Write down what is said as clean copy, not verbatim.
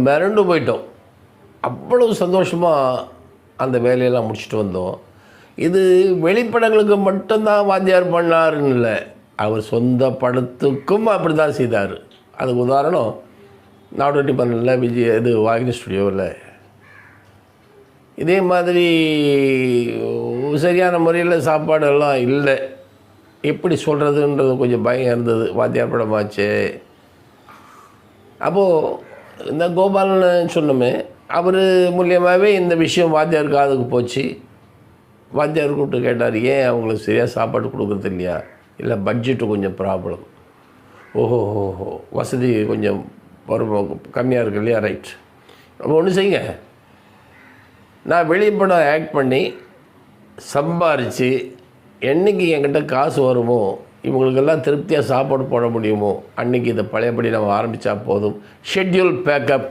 மிரண்டு போயிட்டோம். அவ்வளவு சந்தோஷமாக அந்த வேலையெல்லாம் முடிச்சுட்டு வந்தோம். இது வெளிப்படங்களுக்கு மட்டும்தான் வாத்தியார் பண்ணாருன்னு இல்லை, அவர் சொந்த படத்துக்கும் அப்படி தான் செய்தார். அதுக்கு உதாரணம் நாடோடி பண்ணல விஜய் இது வாகினி ஸ்டுடியோவில் இதே மாதிரி சரியான முறையில் சாப்பாடெல்லாம் இல்லை. எப்படி சொல்கிறதுன்றது கொஞ்சம் பயம் இருந்தது. வாத்தியார் படமாச்சு. அப்போது இந்த கோபாலன் சொன்னோமே, அவர் மூலியமாகவே இந்த விஷயம் வாத்தியார் காதுக்கு போச்சு. வாத்தியார் கூப்பிட்டு கேட்டார், ஏன் அவங்களுக்கு சரியாக சாப்பாடு கொடுக்குறது இல்லையா? இல்லை பட்ஜெட்டு கொஞ்சம் ப்ராப்ளம். ஓஹோ வசதி கொஞ்சம் வரும் கம்மியாக இருக்கு இல்லையா? ரைட். அப்போ ஒன்று செய்யுங்க, நான் வெளிப்படம் ஆக்ட் பண்ணி சம்பாரித்து என்றைக்கு என்கிட்ட காசு வருமோ, இவங்களுக்கெல்லாம் திருப்தியாக சாப்பாடு போட முடியுமோ, அன்றைக்கி இதை பழையபடி நம்ம ஆரம்பித்தா போதும். Schedule backup